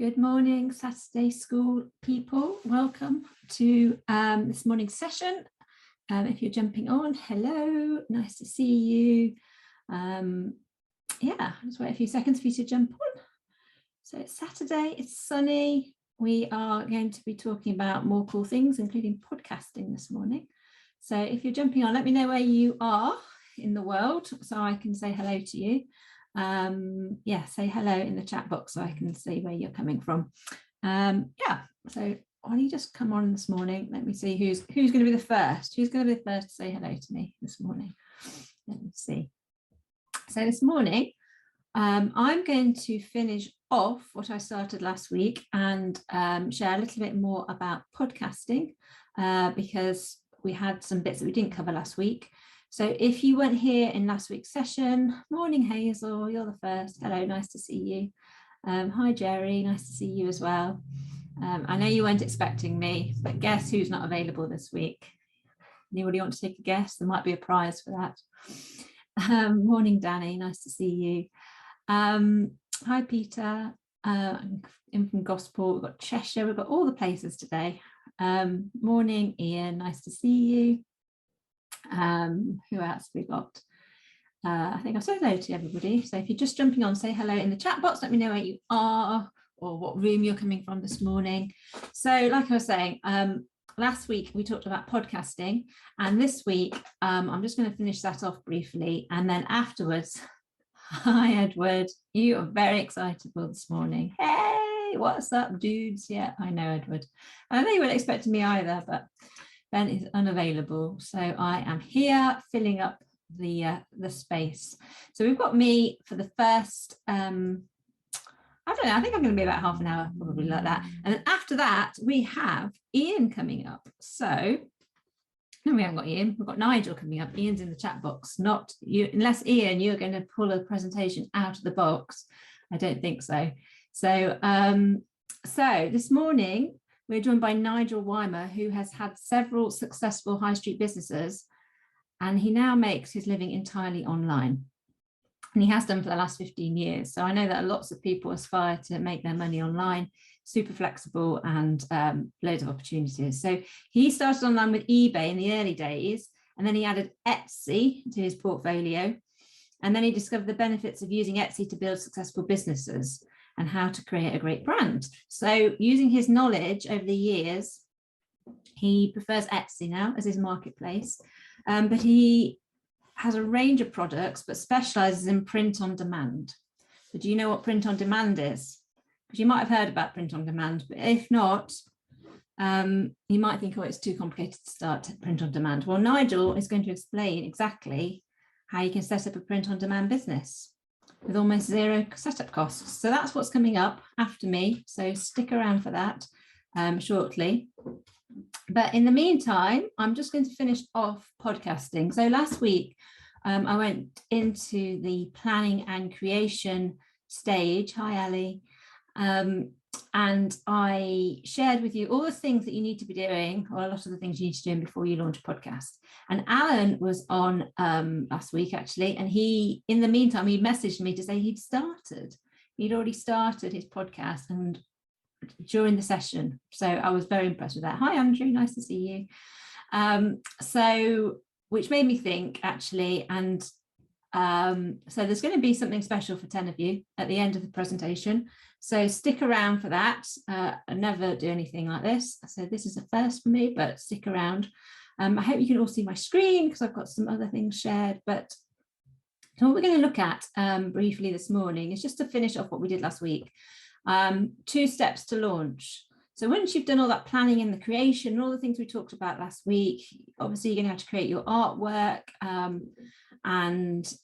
Good morning, Saturday School people. Welcome to this morning's session. If you're jumping on, hello, nice to see you. Yeah, just wait a few seconds for you to jump on. So it's Saturday, it's sunny. We are going to be talking about more cool things, including podcasting this morning. So if you're jumping on, let me know where you are in the world so I can say hello to you. Yeah, say hello in the chat box so I can see where you're coming from. Yeah, so why don't you just come on this morning? Let me see who's going to be the first. Who's going to be the first to say hello to me this morning? Let me see. So this morning, I'm going to finish off what I started last week and share a little bit more about podcasting because we had some bits that we didn't cover last week. So if you weren't here in last week's session, morning Hazel, you're the first. Hello, nice to see you. Hi Jerry, nice to see you as well. I know you weren't expecting me, but guess who's not available this week? Anybody want to take a guess? There might be a prize for that. Morning Danny, nice to see you. Hi Peter, in from Gosport, we've got Cheshire, we've got all the places today. Morning Ian, nice to see you. Who else have we got? I think I've said hello to everybody. So if you're just jumping on, say hello in the chat box. Let me know where you are or what room you're coming from this morning. So like I was saying, last week we talked about podcasting, and this week I'm just going to finish that off briefly, and then afterwards, hi Edward, you are very excitable this morning. Hey, what's up dudes? Yeah, I know Edward. I know you weren't expecting me either, but Ben is unavailable, so I am here filling up the space. So we've got me for the first, I don't know, I think I'm going to be about half an hour, probably like that. And then after that, we have Ian coming up. So, no, we haven't got Ian, we've got Nigel coming up. Ian's in the chat box, not you, unless Ian, you're going to pull a presentation out of the box. I don't think so. So, so this morning, we're joined by Nigel Weimer, who has had several successful high street businesses, and he now makes his living entirely online. And he has done for the last 15 years. So I know that lots of people aspire to make their money online, super flexible and loads of opportunities. So he started online with eBay in the early days, and then he added Etsy to his portfolio. And then he discovered the benefits of using Etsy to build successful businesses and how to create a great brand. So using his knowledge over the years, he prefers Etsy now as his marketplace, but he has a range of products, but specializes in print on demand. So do you know what print on demand is? Because you might have heard about print on demand, but if not, you might think, oh, it's too complicated to start print on demand. Well, Nigel is going to explain exactly how you can set up a print on demand business with almost zero setup costs. So that's what's coming up after me. So stick around for that shortly. But in the meantime, I'm just going to finish off podcasting. So last week, I went into the planning and creation stage. Hi, Ali. And I shared with you all the things that you need to be doing, or a lot of the things you need to do before you launch a podcast. And Alan was on last week, actually, and he, in the meantime, he messaged me to say he'd already started his podcast and during the session. So I was very impressed with that. Hi, Andrew, nice to see you. So, which made me think, actually, and so there's going to be something special for 10 of you at the end of the presentation. So stick around for that. I never do anything like this. So this is a first for me, but stick around. I hope you can all see my screen because I've got some other things shared. But so what we're going to look at briefly this morning is just to finish off what we did last week. 2 steps to launch. So once you've done all that planning and the creation and all the things we talked about last week, obviously you're going to have to create your artwork and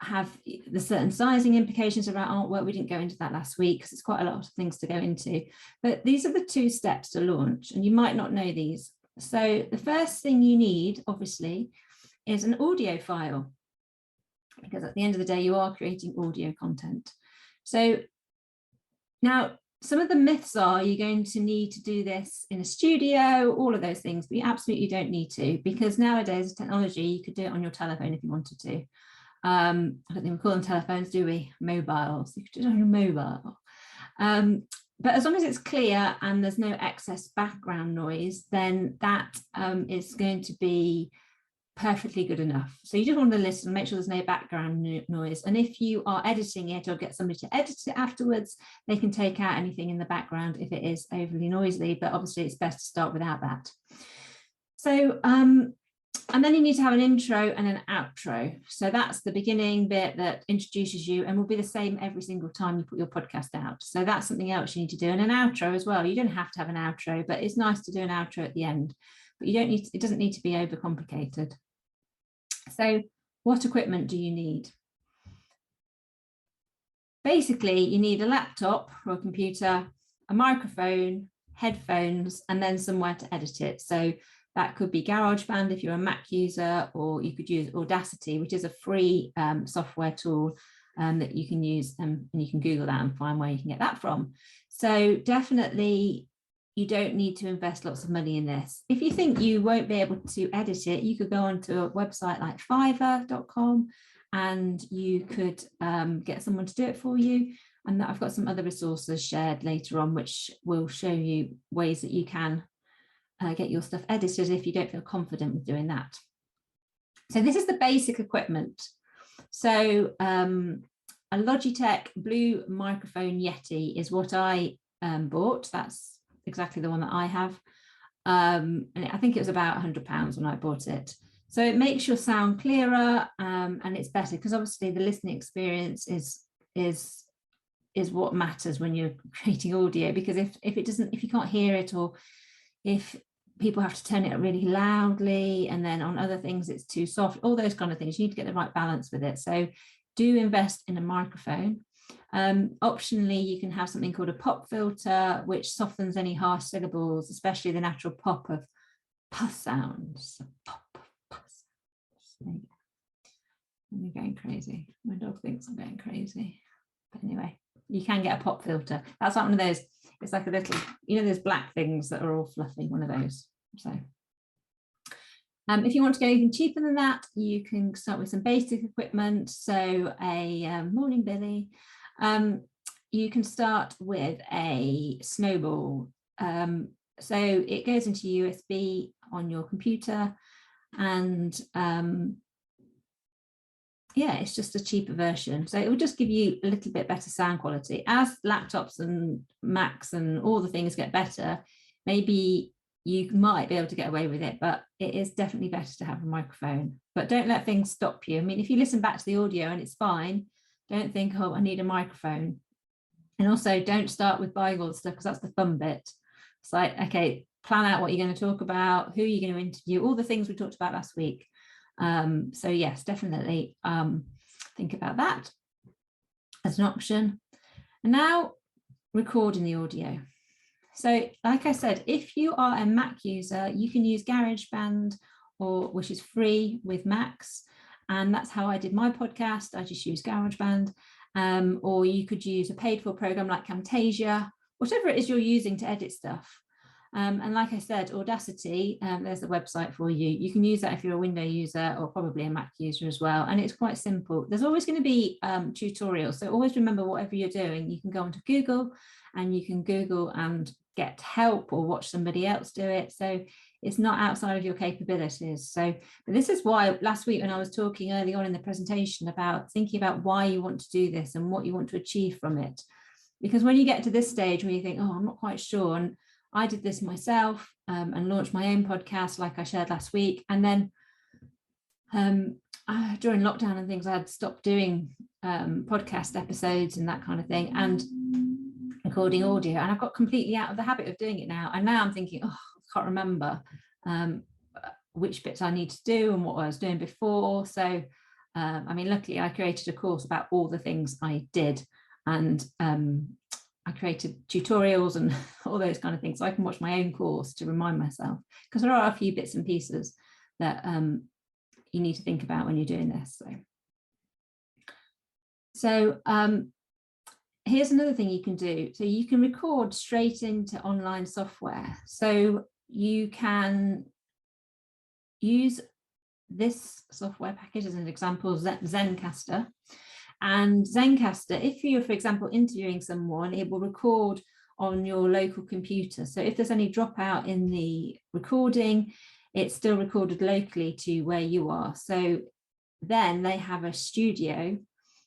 have the certain sizing implications around artwork. We didn't go into that last week because it's quite a lot of things to go into, but these are the 2 steps to launch, and you might not know these. So the first thing you need, obviously, is an audio file, because at the end of the day, you are creating audio content. So now, some of the myths are you're going to need to do this in a studio, all of those things, but you absolutely don't need to, because nowadays with technology, you could do it on your telephone if you wanted to. I don't think we call them telephones, do we? Mobiles. You could do it on your mobile. But as long as it's clear and there's no excess background noise, then that is going to be perfectly good enough. So you just want to listen, make sure there's no background noise. And if you are editing it or get somebody to edit it afterwards, they can take out anything in the background if it is overly noisy, but obviously it's best to start without that. So, and then you need to have an intro and an outro. So that's the beginning bit that introduces you and will be the same every single time you put your podcast out. So that's something else you need to do. And an outro as well. You don't have to have an outro, but it's nice to do an outro at the end. But you don't need to, it doesn't need to be overcomplicated. So what equipment do you need? Basically, you need a laptop or a computer, a microphone, headphones, and then somewhere to edit it. So that could be GarageBand if you're a Mac user, or you could use Audacity, which is a free software tool that you can use, and you can Google that and find where you can get that from. So definitely, you don't need to invest lots of money in this. If you think you won't be able to edit it, you could go onto a website like fiverr.com and you could get someone to do it for you. And I've got some other resources shared later on, which will show you ways that you can get your stuff edited if you don't feel confident with doing that. So this is the basic equipment. So a Logitech blue microphone Yeti is what I bought. That's exactly the one that I have. And I think it was about £100 when I bought it. So it makes your sound clearer and it's better because obviously the listening experience is what matters when you're creating audio, because if you can't hear it, or if people have to turn it up really loudly and then on other things it's too soft, all those kind of things, you need to get the right balance with it. So do invest in a microphone. Optionally, you can have something called a pop filter, which softens any harsh syllables, especially the natural pop of puss sounds. Pop, puss. I'm going crazy. My dog thinks I'm going crazy. But anyway, you can get a pop filter. That's like one of those, it's like a little, you know, those black things that are all fluffy, one of those. So if you want to go even cheaper than that, you can start with some basic equipment. So a morning Billy. You can start with a snowball. So it goes into USB on your computer, and yeah, it's just a cheaper version. So it will just give you a little bit better sound quality. As laptops and Macs and all the things get better, maybe you might be able to get away with it, but it is definitely better to have a microphone. But don't let things stop you. I mean, if you listen back to the audio and it's fine, don't think, oh, I need a microphone. And also don't start with buying all the stuff, because that's the fun bit. It's like, okay, plan out what you're going to talk about, who you're going to interview, all the things we talked about last week. So yes, definitely think about that as an option. And now recording the audio. So like I said, if you are a Mac user, you can use GarageBand, which is free with Macs. And that's how I did my podcast. I just used GarageBand. Or you could use a paid for program like Camtasia, whatever it is you're using to edit stuff. And like I said, Audacity, there's the website for you. You can use that if you're a Windows user or probably a Mac user as well. And it's quite simple. There's always going to be tutorials. So always remember, whatever you're doing, you can go onto Google and you can Google and get help or watch somebody else do it. So it's not outside of your capabilities. So but this is why last week when I was talking early on in the presentation about thinking about why you want to do this and what you want to achieve from it. Because when you get to this stage where you think, oh, I'm not quite sure, and I did this myself and launched my own podcast like I shared last week. And then during lockdown and things, I had stopped doing podcast episodes and that kind of thing and recording audio. And I've got completely out of the habit of doing it now. And now I'm thinking, oh, I can't remember which bits I need to do and what I was doing before. So, I mean, luckily I created a course about all the things I did. And I created tutorials and all those kind of things, so I can watch my own course to remind myself, because there are a few bits and pieces that you need to think about when you're doing this. So here's another thing you can do. So you can record straight into online software. So you can use this software package as an example, Zencaster. And Zencastr, if you're, for example, interviewing someone, it will record on your local computer. So if there's any dropout in the recording, it's still recorded locally to where you are. So then they have a studio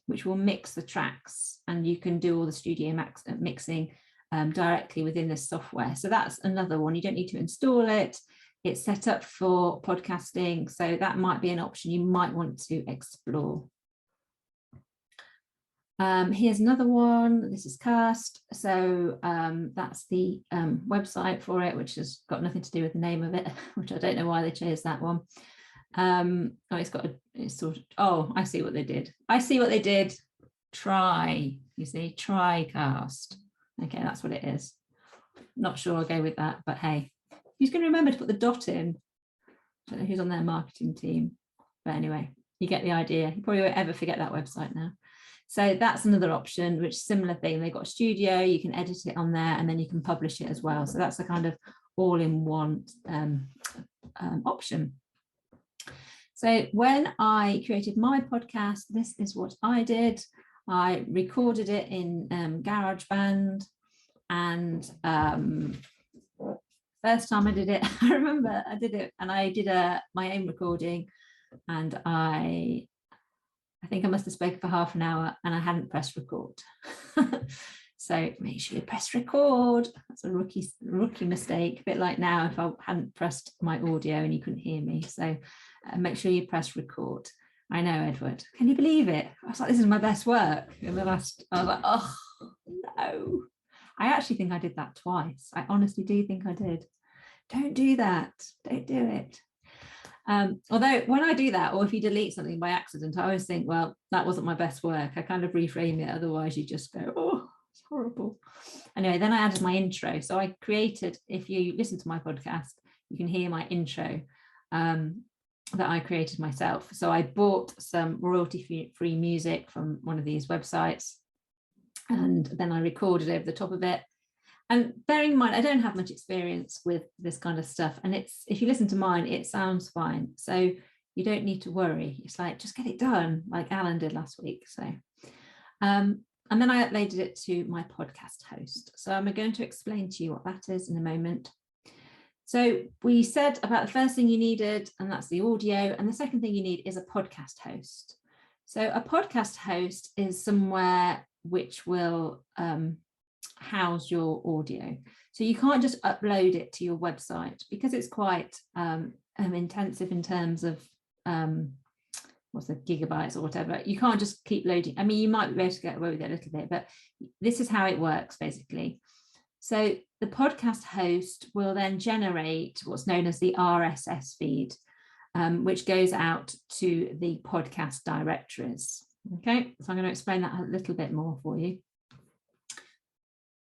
which will mix the tracks, and you can do all the studio mixing directly within this software. So that's another one. You don't need to install it. It's set up for podcasting. So that might be an option you might want to explore. Here's another one. This is Cast. So that's the website for it, which has got nothing to do with the name of it, which I don't know why they chose that one. Oh, it's sort of, oh, I see what they did. Try, you see, TriCast. Okay, that's what it is. Not sure I'll go with that, but hey, who's going to remember to put the dot in? I don't know who's on their marketing team, but anyway, you get the idea. You probably won't ever forget that website now. So that's another option, which similar thing. They've got a studio, you can edit it on there, and then you can publish it as well. So that's a kind of all-in-one option. So when I created my podcast, this is what I did. I recorded it in GarageBand, and first time I did it, I remember I did it, and I did my own recording, and I think I must have spoken for half an hour, and I hadn't pressed record. So make sure you press record. That's a rookie mistake, a bit like now if I hadn't pressed my audio and you couldn't hear me. So make sure you press record. I know, Edward. Can you believe it? I was like, this is my best work. In the last, I was like, oh no. I actually think I did that twice. I honestly do think I did. Don't do that. Don't do it. Although when I do that, or if you delete something by accident, I always think, well, that wasn't my best work. I kind of reframe it. Otherwise you just go, oh, it's horrible. Anyway, then I added my intro. So I created, if you listen to my podcast, you can hear my intro that I created myself. So I bought some royalty-free music from one of these websites, and then I recorded over the top of it. And bearing in mind, I don't have much experience with this kind of stuff. And if you listen to mine, it sounds fine. So you don't need to worry. It's like, just get it done, like Alan did last week. So, and then I uploaded it to my podcast host. So I'm going to explain to you what that is in a moment. So we said about the first thing you needed, and that's the audio. And the second thing you need is a podcast host. So a podcast host is somewhere which will house your audio. So you can't just upload it to your website because it's quite intensive in terms of what's the gigabytes or whatever. You can't just keep loading. I mean, you might be able to get away with it a little bit, but this is how it works basically. So the podcast host will then generate what's known as the RSS feed, which goes out to the podcast directories. Okay, so I'm going to explain that a little bit more for you.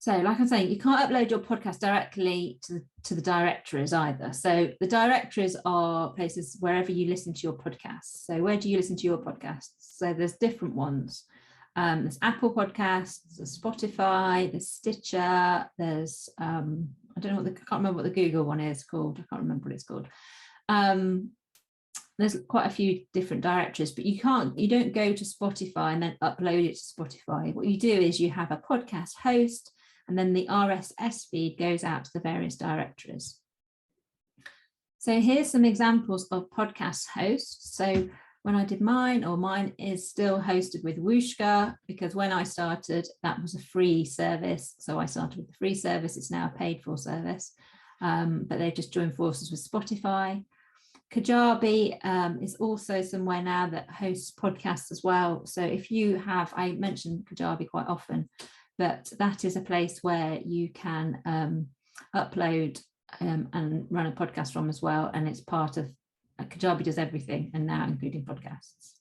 So like I'm saying, you can't upload your podcast directly to the directories either. So the directories are places wherever you listen to your podcasts. So where do you listen to your podcasts? So there's different ones. There's Apple Podcasts, there's Spotify, there's Stitcher, there's, I don't know I can't remember what the Google one is called. I can't remember what it's called. There's quite a few different directories, but you don't go to Spotify and then upload it to Spotify. What you do is you have a podcast host, and then the RSS feed goes out to the various directories. So here's some examples of podcast hosts. So when I did mine is still hosted with Whooshka, because when I started, that was a free service. So I started with the free service. It's now a paid for service, but they've just joined forces with Spotify. Kajabi is also somewhere now that hosts podcasts as well. So if you have, I mentioned Kajabi quite often, but that is a place where you can upload and run a podcast from as well. And it's part of, Kajabi does everything, and now including podcasts.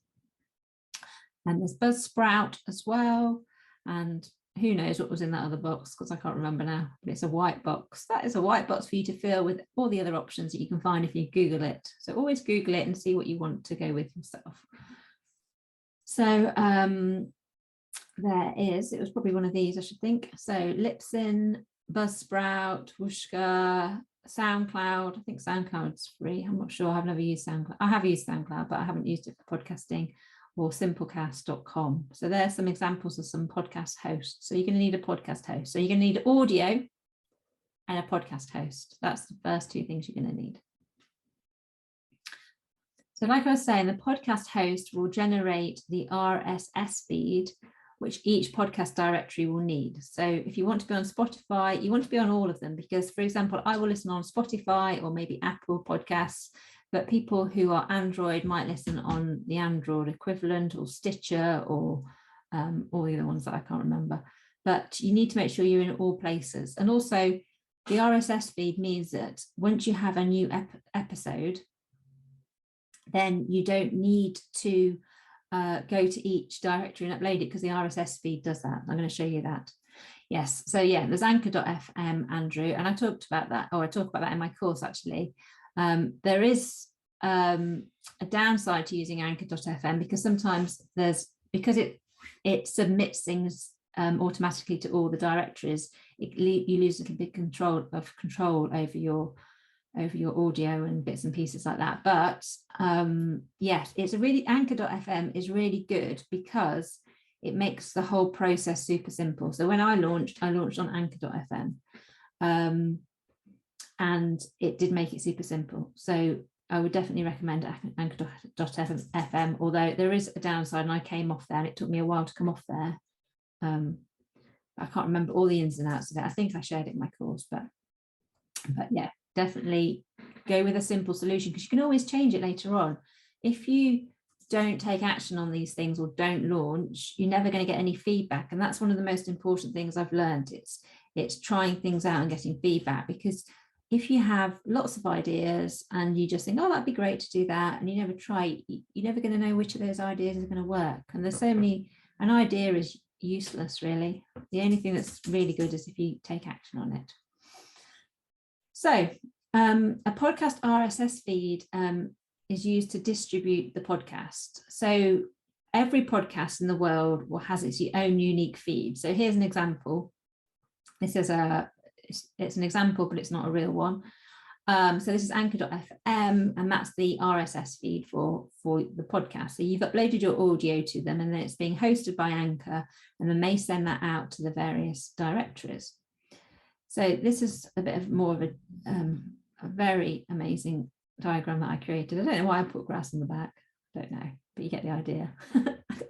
And there's Buzzsprout as well. And who knows what was in that other box, because I can't remember now, but it's a white box. That is a white box for you to fill with all the other options that you can find if you Google it. So always Google it and see what you want to go with yourself. So it was probably one of these, I should think. So Libsyn, Buzzsprout, Whooshka, SoundCloud. I think SoundCloud's free. I'm not sure. I've never used SoundCloud. I have used SoundCloud, but I haven't used it for podcasting. or simplecast.com. So there's some examples of some podcast hosts. So you're going to need a podcast host. So you're going to need audio and a podcast host. That's the first two things you're going to need. So like I was saying, the podcast host will generate the RSS feed, which each podcast directory will need. So if you want to be on Spotify, you want to be on all of them, because, for example, I will listen on Spotify or maybe Apple Podcasts, but people who are Android might listen on the Android equivalent or Stitcher or all the other ones that I can't remember. But you need to make sure you're in all places. And also the RSS feed means that once you have a new episode, then you don't need to go to each directory and upload it, because the RSS feed does that. I'm going to show you that. Yes, so yeah, there's anchor.fm, Andrew, and I talked about that, or I talk about that in my course actually. There is a downside to using anchor.fm, because sometimes because it submits things automatically to all the directories, you lose a little bit of control over your audio and bits and pieces like that. But yes, it's anchor.fm is really good because it makes the whole process super simple. So when I launched on anchor.fm, and it did make it super simple. So I would definitely recommend anchor.fm, although there is a downside, and I came off there and it took me a while to come off there. I can't remember all the ins and outs of it. I think I shared it in my course, but yeah, definitely go with a simple solution, because you can always change it later on. If you don't take action on these things or don't launch, you're never going to get any feedback. And that's one of the most important things I've learned. It's trying things out and getting feedback, because if you have lots of ideas and you just think, oh, that'd be great to do that, and you never try, you're never going to know which of those ideas is going to work. And there's so many, an idea is useless really. The only thing that's really good is if you take action on it. So a podcast RSS feed is used to distribute the podcast. So every podcast in the world has its own unique feed. So here's an example. This is it's an example, but it's not a real one. So this is anchor.fm, and that's the RSS feed for the podcast. So you've uploaded your audio to them, and then it's being hosted by Anchor, and then they send that out to the various directories. So this is a bit of more of a very amazing diagram that I created. I don't know why I put grass in the back. Don't know, but you get the idea.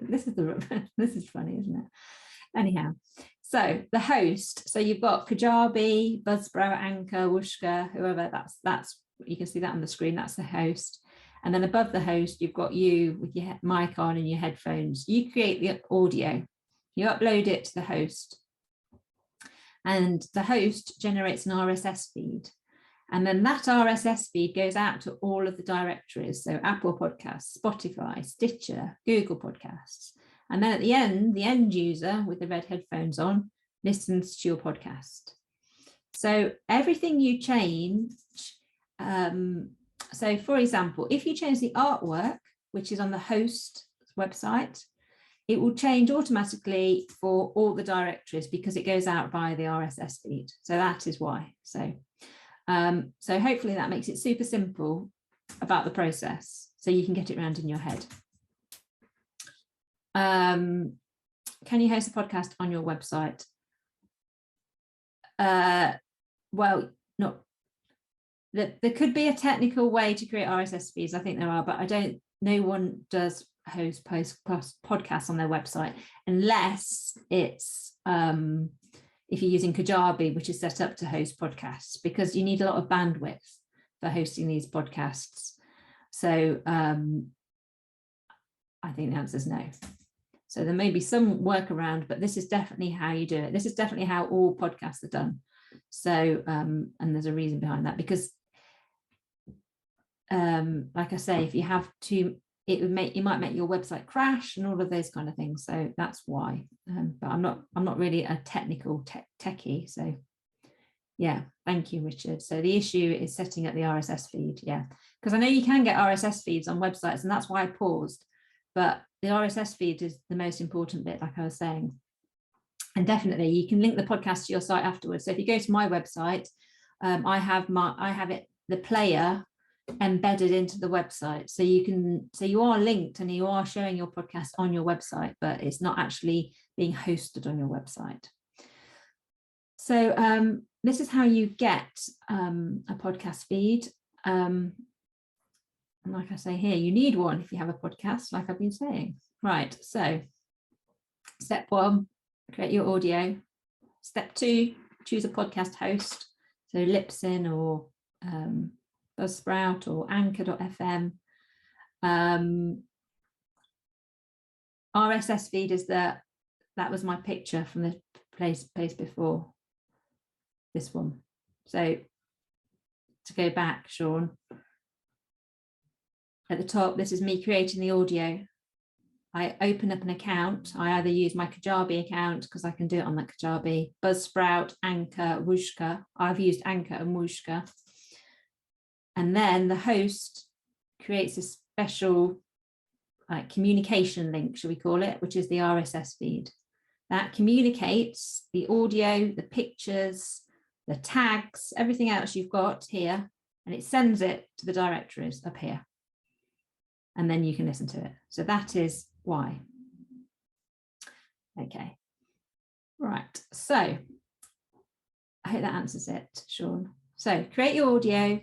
This is funny, isn't it? Anyhow, so the host. So you've got Kajabi, Buzzsprout, Anchor, Whooshka, whoever. That's you can see that on the screen. That's the host. And then above the host, you've got you with your mic on and your headphones. You create the audio. You upload it to the host. And the host generates an RSS feed. And then that RSS feed goes out to all of the directories. So Apple Podcasts, Spotify, Stitcher, Google Podcasts. And then at the end user with the red headphones on listens to your podcast. So everything you change, so for example, if you change the artwork, which is on the host website, it will change automatically for all the directories because it goes out via the RSS feed. So that is why. So hopefully that makes it super simple about the process, so you can get it around in your head. Can you host a podcast on your website? Well, not. There could be a technical way to create RSS feeds. I think there are, but no one does host podcasts on their website unless it's if you're using Kajabi, which is set up to host podcasts, because you need a lot of bandwidth for hosting these podcasts. So I think the answer is no. So there may be some workaround, but this is definitely how you do it. This is definitely how all podcasts are done. So and there's a reason behind that, because like I say, if you have to, you might make your website crash and all of those kind of things. So that's why. But I'm not really a technical techie. So yeah, thank you, Richard. So the issue is setting up the RSS feed. Yeah, because I know you can get RSS feeds on websites, and that's why I paused. But the RSS feed is the most important bit, like I was saying. And definitely you can link the podcast to your site afterwards. So if you go to my website, I have the player embedded into the website. So you are linked and you are showing your podcast on your website, but it's not actually being hosted on your website. So this is how you get a podcast feed. And like I say here, you need one if you have a podcast, like I've been saying. Right, so step 1, create your audio. Step 2, choose a podcast host. So Libsyn or Buzzsprout or Anchor.fm. RSS feed is that was my picture from the place before this one. So to go back, Sean, at the top, this is me creating the audio. I open up an account. I either use my Kajabi account because I can do it on that Kajabi, Buzzsprout, Anchor, Whooshka. I've used Anchor and Whooshka. And then the host creates a special communication link, shall we call it, which is the RSS feed. That communicates the audio, the pictures, the tags, everything else you've got here, and it sends it to the directories up here. And then you can listen to it. So that is why. Okay. Right. So I hope that answers it, Sean. So create your audio,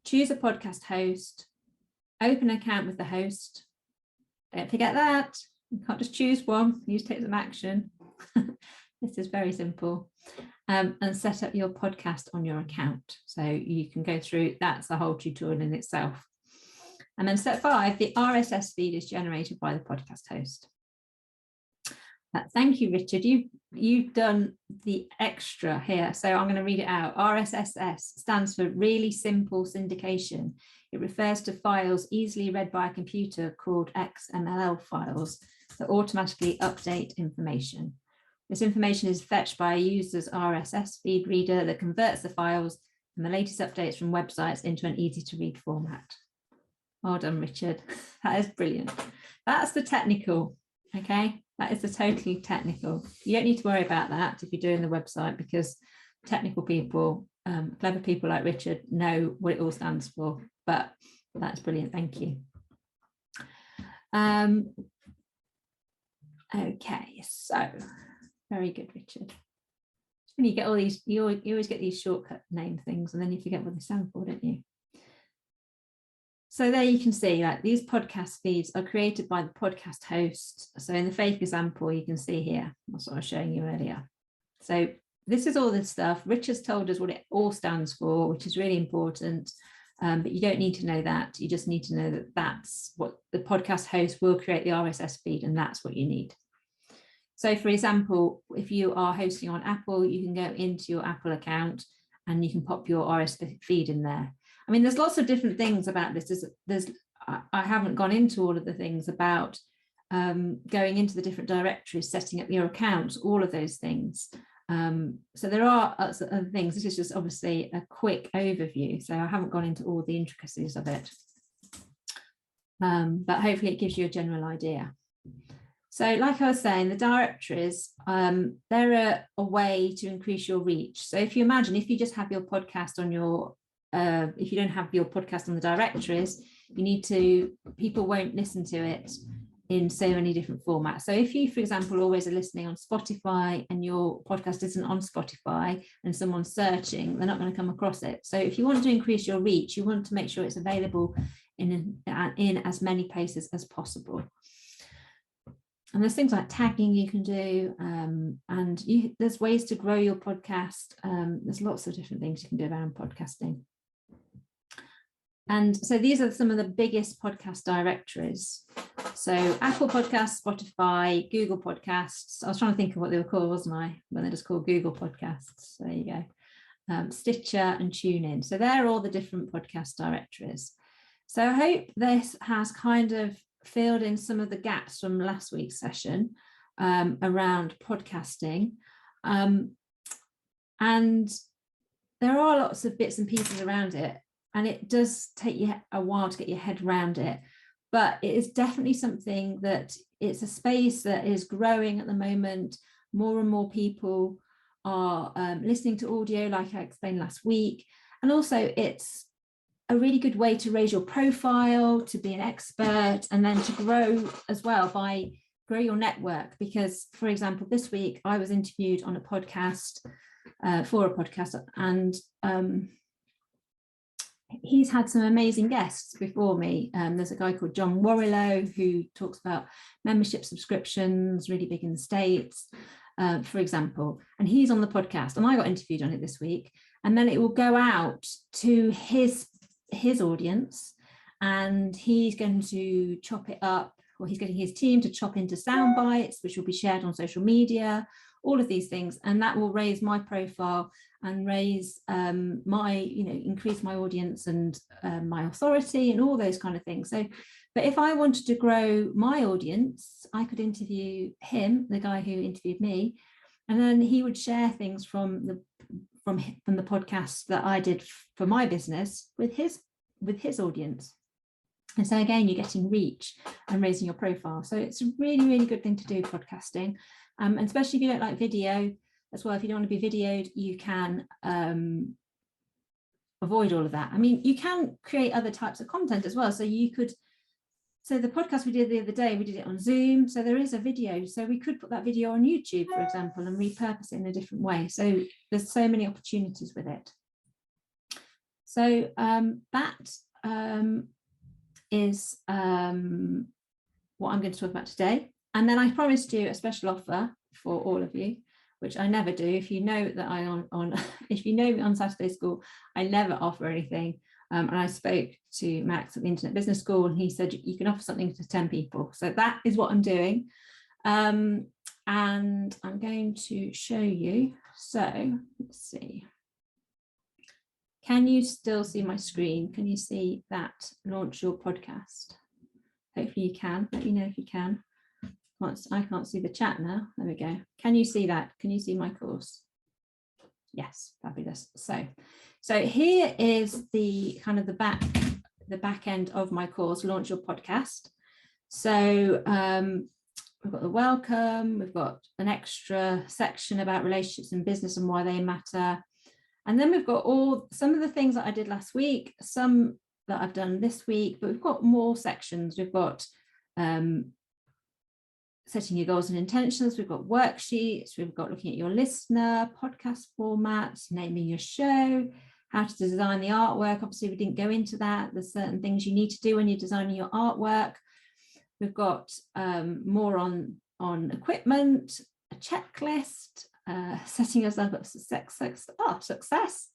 choose a podcast host, open an account with the host. Don't forget that. You can't just choose one. You need to take some action. This is very simple. And set up your podcast on your account. So you can go through, that's the whole tutorial in itself. And then step 5, the RSS feed is generated by the podcast host. Thank you, Richard. You've done the extra here. So I'm going to read it out. RSS stands for really simple syndication. It refers to files easily read by a computer called XML files that automatically update information. This information is fetched by a user's RSS feed reader that converts the files and the latest updates from websites into an easy to read format. Well done, Richard. That is brilliant. That's the technical, okay? That is the totally technical. You don't need to worry about that if you're doing the website, because technical people, clever people like Richard know what it all stands for, but that's brilliant. Thank you. Okay, so very good, Richard. When you get all these, you always get these shortcut name things and then you forget what they stand for, don't you? So there you can see, like, these podcast feeds are created by the podcast host. So in the fake example, you can see here, that's what I was showing you earlier. So this is all this stuff. Richard's told us what it all stands for, which is really important. But you don't need to know that. You just need to know that that's what the podcast host will create, the RSS feed, and that's what you need. So for example, if you are hosting on Apple, you can go into your Apple account and you can pop your RSS feed in there. I mean, there's lots of different things about this. I haven't gone into all of the things about going into the different directories, setting up your accounts, all of those things. So there are other things. This is just obviously a quick overview. So I haven't gone into all the intricacies of it. But hopefully it gives you a general idea. So like I was saying, the directories, they're a way to increase your reach. So if you imagine, if you just have your podcast on your if you don't have your podcast on the directories, people won't listen to it in so many different formats. So if you, for example, always are listening on Spotify and your podcast isn't on Spotify and someone's searching, they're not going to come across it. So if you want to increase your reach, you want to make sure it's available in as many places as possible. And there's things like tagging you can do, and there's ways to grow your podcast. There's lots of different things you can do around podcasting. And so these are some of the biggest podcast directories. So Apple Podcasts, Spotify, Google Podcasts. I was trying to think of what they were called, wasn't I? When they're just called Google Podcasts. There you go. Stitcher and TuneIn. So they're all the different podcast directories. So I hope this has kind of filled in some of the gaps from last week's session around podcasting. And there are lots of bits and pieces around it. And it does take you a while to get your head around it, but it is definitely something that it's a space that is growing at the moment. More and more people are listening to audio, like I explained last week. And also it's a really good way to raise your profile, to be an expert, and then to grow as well by grow your network. Because, for example, this week I was interviewed on a podcast for a podcast, and he's had some amazing guests before me. There's a guy called John Warrillow who talks about membership subscriptions, really big in the States, for example, and he's on the podcast, and I got interviewed on it this week, and then it will go out to his audience, and he's going to chop it up, or he's getting his team to chop into sound bites, which will be shared on social media, all of these things, and that will raise my profile and raise increase my audience and my authority and all those kind of things. So, but if I wanted to grow my audience, I could interview him, the guy who interviewed me, and then he would share things from the podcast that I did for my business with his audience. And so again, you're getting reach and raising your profile. So it's a really, really good thing to do, podcasting. And especially if you don't like video as well. If you don't want to be videoed, you can avoid all of that. I mean, you can create other types of content as well. So the podcast we did the other day, we did it on Zoom. So there is a video. So we could put that video on YouTube, for example, and repurpose it in a different way. So there's so many opportunities with it. So that is what I'm going to talk about today. And then I promised you a special offer for all of you, which I never do. If you know that if you know me on Saturday School, I never offer anything. And I spoke to Max at the Internet Business School, and he said you can offer something to 10 people. So that is what I'm doing. And I'm going to show you. So let's see. Can you still see my screen? Can you see that? Launch your podcast. Hopefully you can. Let me know if you can. I can't see the chat now. There we go. Can you see that? Can you see my course? Yes, fabulous. So here is the kind of the back end of my course, Launch Your Podcast. So we've got the welcome, we've got an extra section about relationships in business and why they matter. And then we've got some of the things that I did last week, some that I've done this week, but we've got more sections. We've got setting your goals and intentions. We've got worksheets. We've got looking at your listener, podcast formats, naming your show, how to design the artwork. Obviously, we didn't go into that. There's certain things you need to do when you're designing your artwork. We've got more on equipment, a checklist, setting yourself up for success,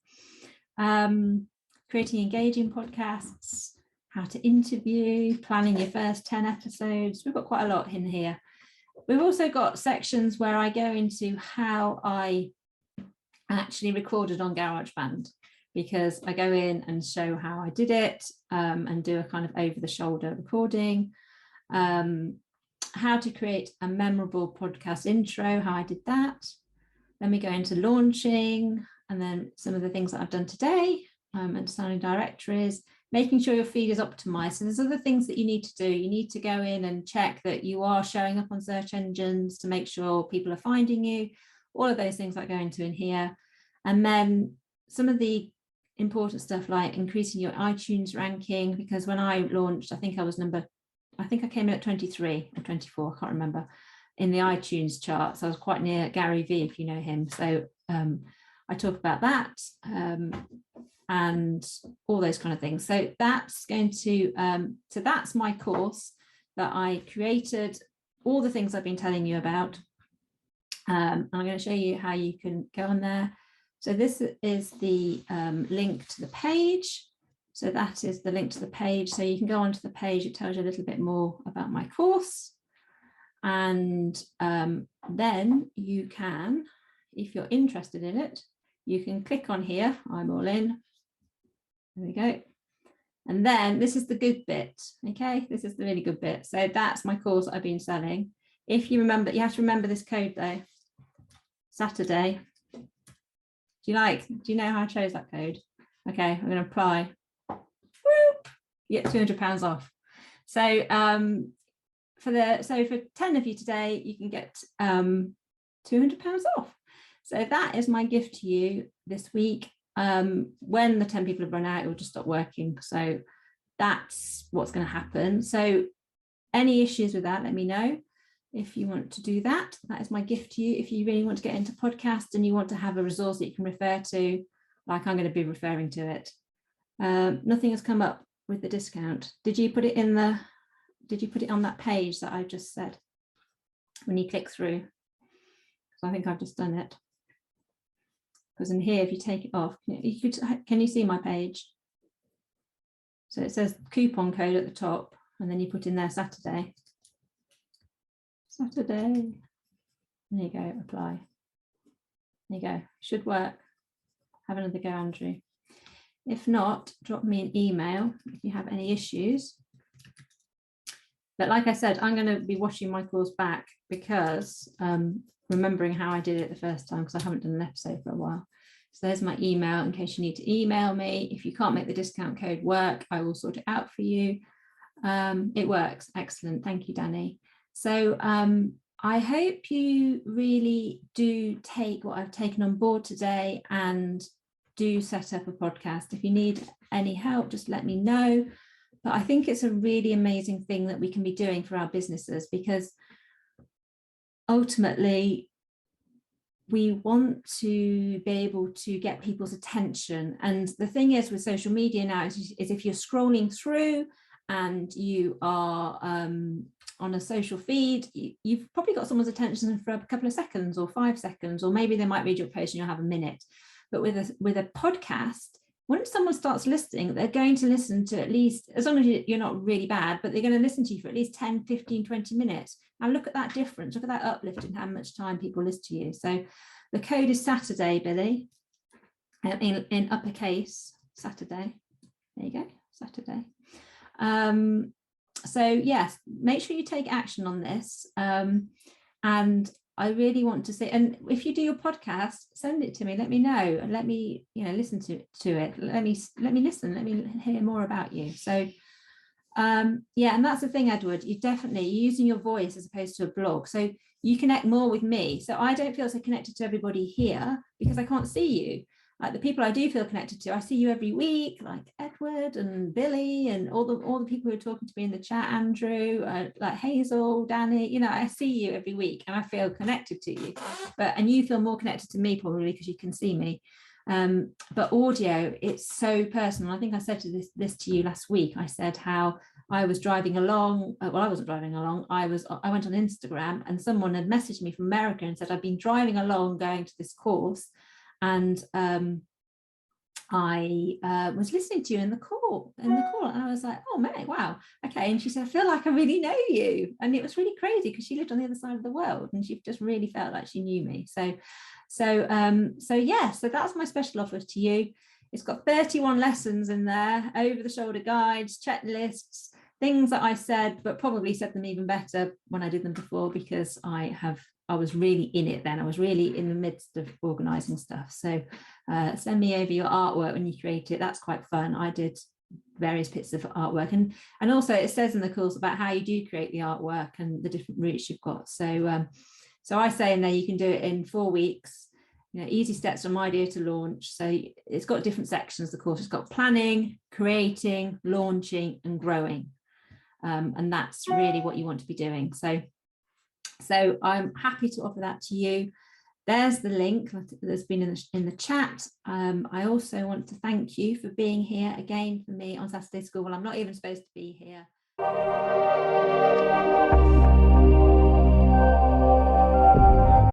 creating engaging podcasts, how to interview, planning your first 10 episodes. We've got quite a lot in here. We've also got sections where I go into how I actually recorded on GarageBand, because I go in and show how I did it and do a kind of over-the-shoulder recording, how to create a memorable podcast intro, how I did that. Then we go into launching, and then some of the things that I've done today, and designing directories, making sure your feed is optimized. So there's other things that you need to do. You need to go in and check that you are showing up on search engines to make sure people are finding you, all of those things that go into in here. And then some of the important stuff like increasing your iTunes ranking, because when I launched, I think I came in at 23 or 24, I can't remember, in the iTunes chart. So I was quite near Gary Vee, if you know him. So I talk about that and all those kind of things. So that's going to, so that's my course that I created, all the things I've been telling you about. I'm going to show you how you can go on there. So this is the link to the page. So that is the link to the page. So you can go onto the page. It tells you a little bit more about my course. And then you can, if you're interested in it, you can click on here. I'm all in. There we go. And then this is the good bit. Okay, this is the really good bit. So that's my course I've been selling. If you remember, you have to remember this code though. Saturday. Do you know how I chose that code? Okay, I'm going to apply. Whoop, you get £200 off. So for 10 of you today, you can get £200 off. So that is my gift to you this week. when the 10 people have run out, it will just stop working. So that's what's going to happen. So any issues with that, let me know. If you want to do that, that is my gift to you. If you really want to get into podcasts and you want to have a resource that you can refer to, like I'm going to be referring to it. Nothing has come up with the discount. Did you put it on that page that I just said when you click through? So I think I've just done it. Because in here, if you take it off, can you see my page? So it says coupon code at the top, and then you put in there Saturday. Saturday. There you go, apply. There you go, should work. Have another go, Andrew. If not, drop me an email if you have any issues. But like I said, I'm going to be watching my course back because remembering how I did it the first time, because I haven't done an episode for a while. So there's my email in case you need to email me. If you can't make the discount code work, I will sort it out for you. It works. Excellent. Thank you, Danny. So I hope you really do take what I've taken on board today and do set up a podcast. If you need any help, just let me know. But I think it's a really amazing thing that we can be doing for our businesses, because ultimately we want to be able to get people's attention. And the thing is with social media now is if you're scrolling through and you are on a social feed, you've probably got someone's attention for a couple of seconds or 5 seconds, or maybe they might read your post and you'll have a minute. But with a podcast, once someone starts listening, they're going to listen to at least, as long as you're not really bad, but they're going to listen to you for at least 10, 15, 20 minutes. Now look at that difference. Look at that uplift in how much time people listen to you. So the code is Saturday, Billy, in uppercase, Saturday. There you go, Saturday. So yes, make sure you take action on this. And I really want to say, and if you do your podcast, send it to me, let me know, and let me, listen to it. Let me listen, let me hear more about you. So yeah, and that's the thing, Edward, you're definitely using your voice as opposed to a blog. So you connect more with me. So I don't feel so connected to everybody here because I can't see you. Like the people I do feel connected to, I see you every week, like Edward and Billy and all the people who are talking to me in the chat, Andrew, like Hazel, Danny, I see you every week and I feel connected to you. And you feel more connected to me probably because you can see me. But audio, it's so personal. I think I said this to you last week. I said how I was driving along. Well, I wasn't driving along. I went on Instagram and someone had messaged me from America and said, I've been driving along going to this course. And I was listening to you in the call, and I was like, oh man, wow, okay. And she said, I feel like I really know you. And it was really crazy because she lived on the other side of the world and she just really felt like she knew me. So yeah, so that's my special offer to you. It's got 31 lessons in there, over the shoulder guides, checklists, things that I said, but probably said them even better when I did them before, because I was really in it then. I was really in the midst of organizing stuff. So send me over your artwork when you create it. That's quite fun. I did various bits of artwork, and also it says in the course about how you do create the artwork and the different routes you've got. So I say in there you can do it in 4 weeks. Easy steps from idea to launch. So it's got different sections. The course has got planning, creating, launching, and growing, and that's really what you want to be doing. So I'm happy to offer that to you. There's the link that's been in the chat. I also want to thank you for being here again for me on Saturday School. Well, I'm not even supposed to be here.